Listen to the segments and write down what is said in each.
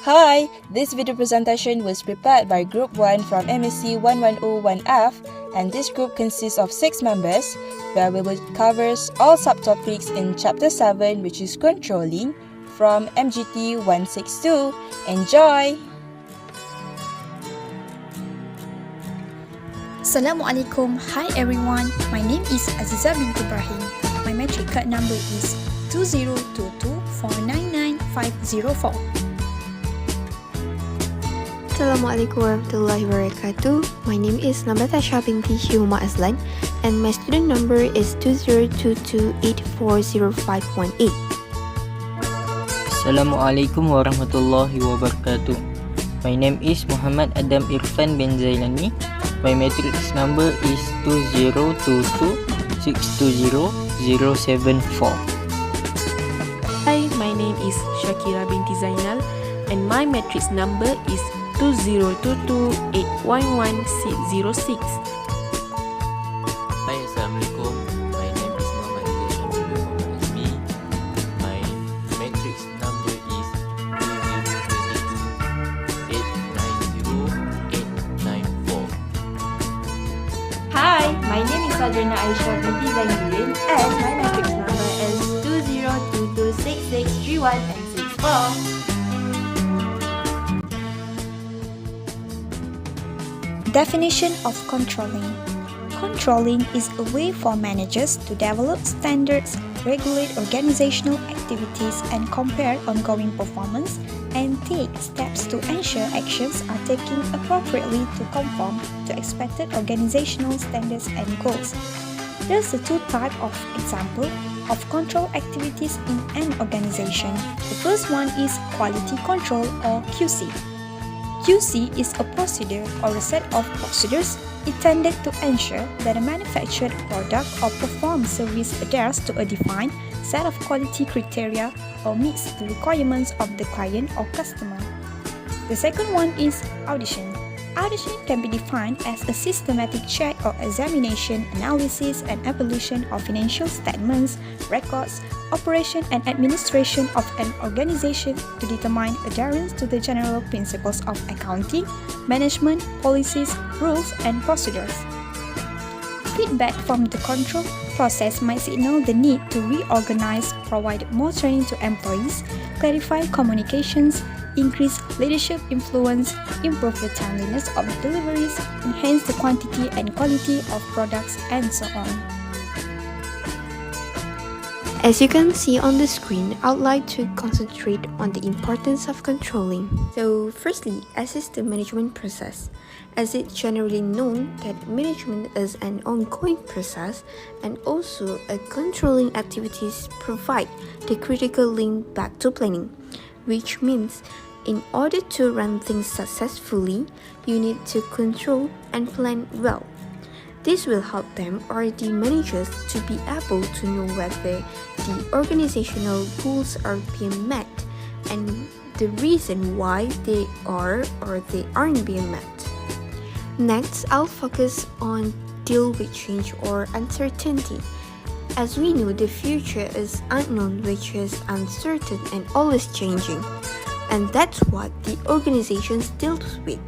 Hi, this video presentation was prepared by Group 1 from MAC1101F, and this group consists of 6 members, where we will cover all subtopics in Chapter 7, which is Controlling, from MGT 162. Enjoy! Assalamualaikum. Hi everyone. My name is Aziza bin Ibrahim. My metric card number is 2022499504. Assalamualaikum warahmatullahi wabarakatuh. My name is Nabatasha binti Hyuma Aslan and my student number is 2022840518. Assalamualaikum warahmatullahi wabarakatuh. My name is Muhammad Adam Irfan bin Zailani. My matrix number is 2022620074. Hi, my name is Shakira binti Zainal and my matrix number is 2022811606. Hi, Assalamualaikum. My name is Muhammad Hisham bin Muhammad Azmi. My matrix number is 2022890894. Hi, my name is Adrina Aisha binti Zainuddin and my matrix number is 20226631 and 64. Definition of controlling. Controlling is a way for managers to develop standards, regulate organizational activities, and compare ongoing performance, and take steps to ensure actions are taken appropriately to conform to expected organizational standards and goals. There's a two types of example of control activities in an organization. The first one is quality control or QC. QC is a procedure or a set of procedures intended to ensure that a manufactured product or performed service adheres to a defined set of quality criteria or meets the requirements of the client or customer. The second one is audition. Audition can be defined as a systematic check or examination, analysis, and evaluation of financial statements, records, operation and administration of an organization to determine adherence to the general principles of accounting, management, policies, rules, and procedures. Feedback from the control process might signal the need to reorganize, provide more training to employees, clarify communications, increase leadership influence, improve the timeliness of deliveries, enhance the quantity and quality of products, and so on. As you can see on the screen, I'd like to concentrate on the importance of controlling. So firstly, assess the management process. As it's generally known that management is an ongoing process and also a controlling activities provide the critical link back to planning, which means in order to run things successfully, you need to control and plan well. This will help them or the managers to be able to know whether the organizational goals are being met and the reason why they are or they aren't being met. Next, I'll focus on deal with change or uncertainty. As we know, the future is unknown, which is uncertain and always changing. And that's what the organizations deals with.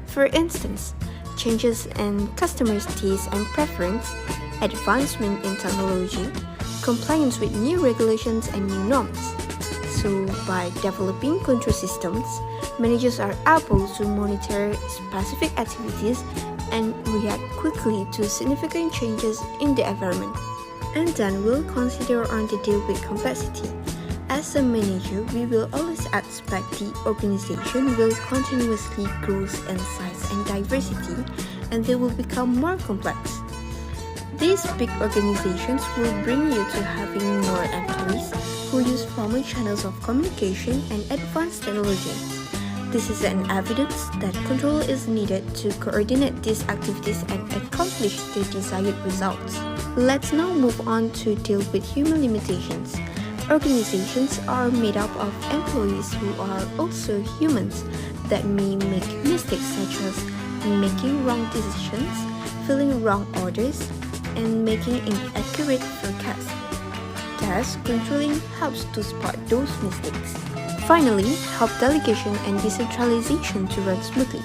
For instance, changes in customers' taste and preference, advancement in technology, compliance with new regulations and new norms. So by developing control systems, managers are able to monitor specific activities and react quickly to significant changes in the environment. And then we'll consider on the deal with complexity. As a manager, we will always expect the organization will continuously grow in size and diversity, and they will become more complex. These big organizations will bring you to having more employees who use formal channels of communication and advanced technology. This is an evidence that control is needed to coordinate these activities and accomplish the desired results. Let's now move on to deal with human limitations. Organizations are made up of employees who are also humans that may make mistakes such as making wrong decisions, filling wrong orders, and making inaccurate forecasts. Thus, controlling helps to spot those mistakes. Finally, help delegation and decentralization to run smoothly.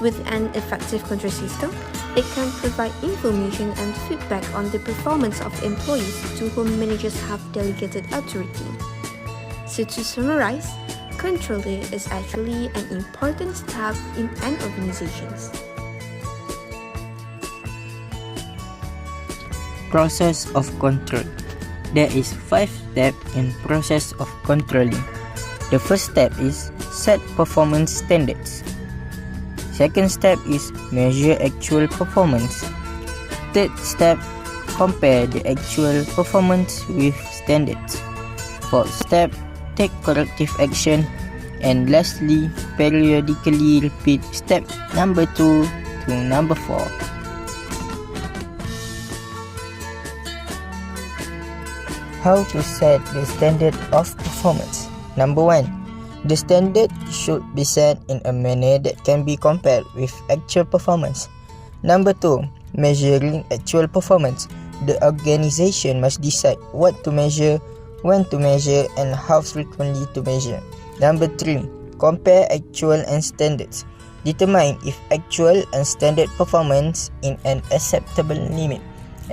With an effective control system, it can provide information and feedback on the performance of employees to whom managers have delegated authority. So to summarize, controlling is actually an important step in an organization. Process of control. There is 5 steps in process of controlling. The first step is set performance standards. Second step is measure actual performance. Third step, compare the actual performance with standards. Fourth step, take corrective action. And lastly, periodically repeat step number 2 to number 4. How to set the standard of performance? Number 1. The standard should be set in a manner that can be compared with actual performance. Number 2. Measuring actual performance. The organization must decide what to measure, when to measure, and how frequently to measure. Number 3. Compare actual and standards. Determine if actual and standard performance in an acceptable limit.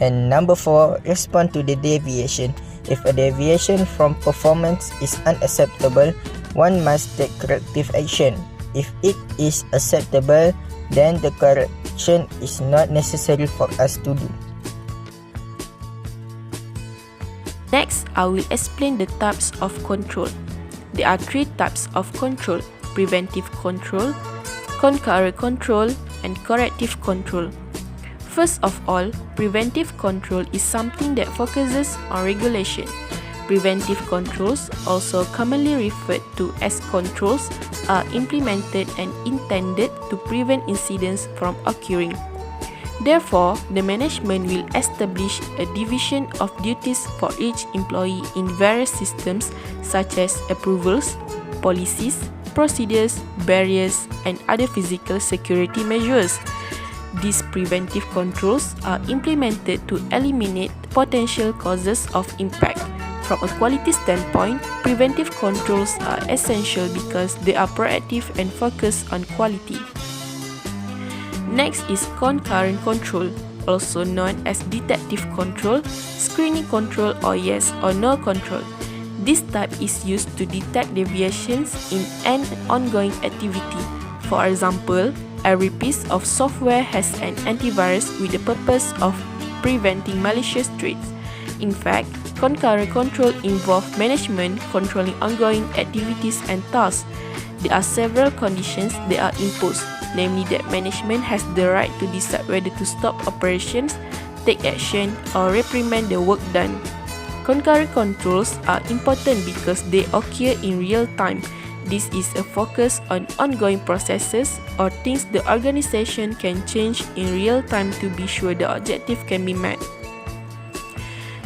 And number 4. Respond to the deviation. If a deviation from performance is unacceptable, one must take corrective action. If it is acceptable, then the correction is not necessary for us to do. Next, I will explain the types of control. There are 3 types of control: preventive control, concurrent control, and corrective control. First of all, preventive control is something that focuses on regulation. Preventive controls, also commonly referred to as controls, are implemented and intended to prevent incidents from occurring. Therefore, the management will establish a division of duties for each employee in various systems such as approvals, policies, procedures, barriers, and other physical security measures. These preventive controls are implemented to eliminate potential causes of impact. From a quality standpoint, preventive controls are essential because they are proactive and focused on quality. Next is concurrent control, also known as detective control, screening control, or yes or no control. This type is used to detect deviations in an ongoing activity. For example, every piece of software has an antivirus with the purpose of preventing malicious traits. In fact, concurrent control involves management controlling ongoing activities and tasks. There are several conditions that are imposed, namely that management has the right to decide whether to stop operations, take action, or reprimand the work done. Concurrent controls are important because they occur in real time. This is a focus on ongoing processes or things the organization can change in real time to be sure the objective can be met.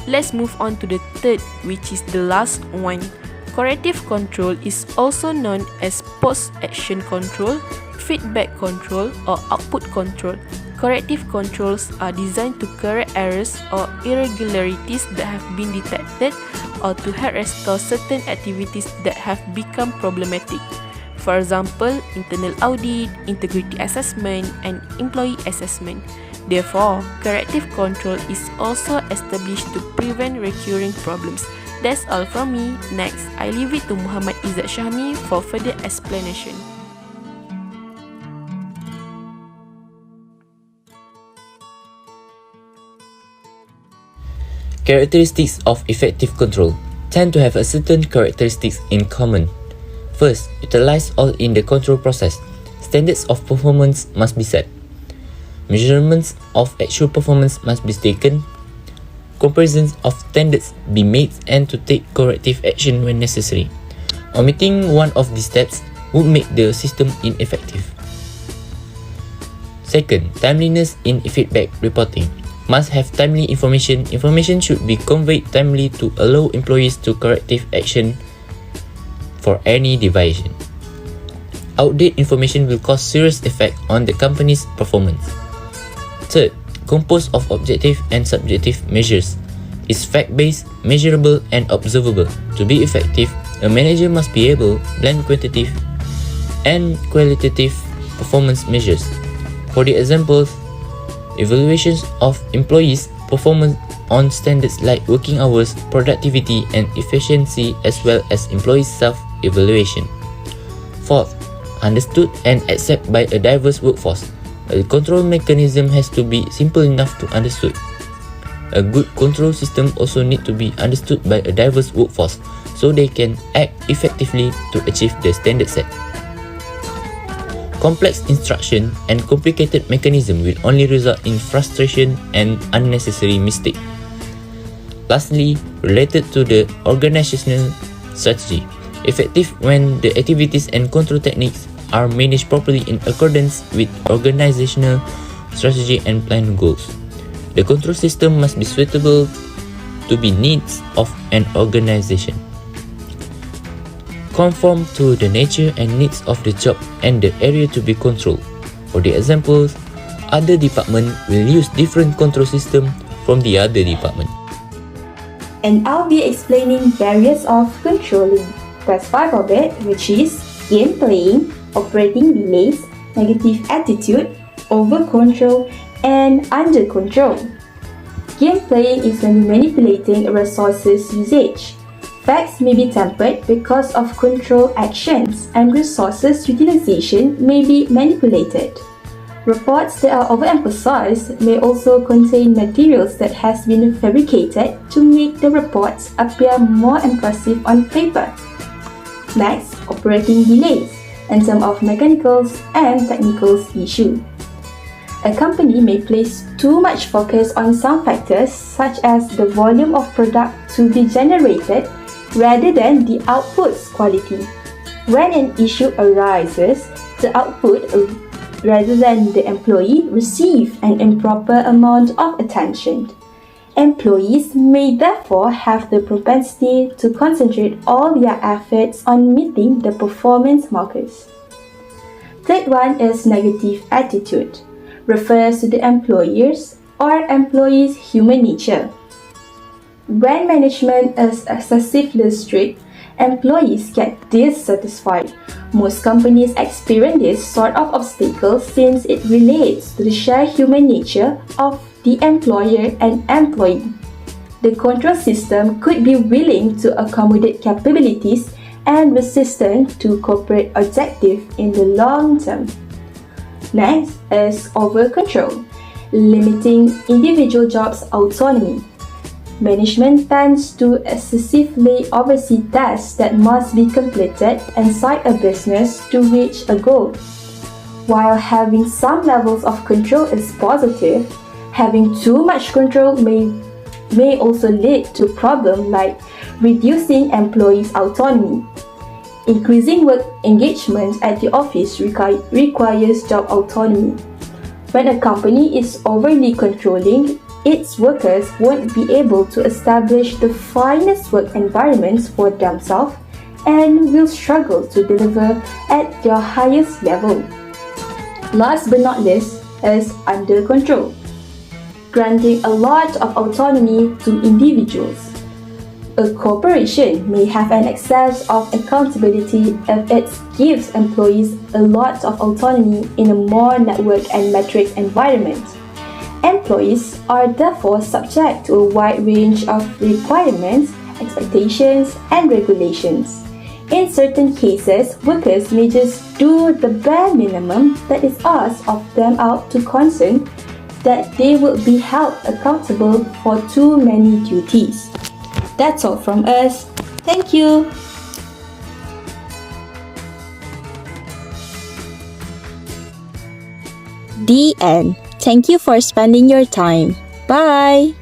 Let's move on to the third, which is the last one. Corrective control is also known as post-action control, feedback control, or output control. Corrective controls are designed to correct errors or irregularities that have been detected or to help restore certain activities that have become problematic. For example, internal audit, integrity assessment, and employee assessment. Therefore, corrective control is also established to prevent recurring problems. That's all from me. Next, I leave it to Muhammad Izzat Shahmi for further explanation. Characteristics of effective control tend to have a certain characteristics in common. First, utilize all in the control process. Standards of performance must be set. Measurements of actual performance must be taken. Comparisons of standards be made and to take corrective action when necessary. Omitting one of these steps would make the system ineffective. Second, timeliness in feedback reporting. Must have timely information. Information should be conveyed timely to allow employees to corrective action for any deviation. Outdated information will cause serious effect on the company's performance. Third, composed of objective and subjective measures. Is fact-based, measurable, and observable. To be effective, A manager must be able to blend quantitative and qualitative performance measures. For the examples, evaluations of employees' performance on standards like working hours, productivity, and efficiency, as well as employee self-evaluation. Fourth, understood and accepted by a diverse workforce. A control mechanism has to be simple enough to understood. A good control system also need to be understood by a diverse workforce so they can act effectively to achieve the standard set. Complex instruction and complicated mechanism will only result in frustration and unnecessary mistake. Lastly, related to the organizational strategy, effective when the activities and control techniques are managed properly in accordance with organizational strategy and plan goals. The control system must be suitable to the needs of an organization, conform to the nature and needs of the job and the area to be controlled. For the examples, other department will use different control system from the other department. And I'll be explaining barriers of controlling. There's 5 of it, which is game playing, operating delays, negative attitude, over control, and under control. Game playing is when manipulating resources usage. Facts may be tempered because of control actions, and resources utilization may be manipulated. Reports that are overemphasized may also contain materials that has been fabricated to make the reports appear more impressive on paper. Next, operating delays in terms of mechanicals and technicals issue. A company may place too much focus on some factors such as the volume of product to be generated rather than the output's quality. When an issue arises, the output rather than the employee receive an improper amount of attention. Employees may therefore have the propensity to concentrate all their efforts on meeting the performance markers. Third one is negative attitude, refers to the employer's or employee's human nature. When management is excessively strict, employees get dissatisfied. Most companies experience this sort of obstacle since it relates to the shared human nature of the employer and employee. The control system could be willing to accommodate capabilities and resistant to corporate objectives in the long term. Next is over control, limiting individual jobs' autonomy. Management tends to excessively oversee tasks that must be completed inside a business to reach a goal. While having some levels of control is positive, having too much control may also lead to problems like reducing employees' autonomy. Increasing work engagement at the office requires job autonomy. When a company is overly controlling, its workers won't be able to establish the finest work environments for themselves and will struggle to deliver at their highest level. Last but not least is under control, granting a lot of autonomy to individuals. A corporation may have an excess of accountability if it gives employees a lot of autonomy in a more network and matrix environment. Employees are therefore subject to a wide range of requirements, expectations, and regulations. In certain cases, workers may just do the bare minimum that is asked of them out to concern that they will be held accountable for too many duties. That's all from us. Thank you. The end. Thank you for spending your time. Bye!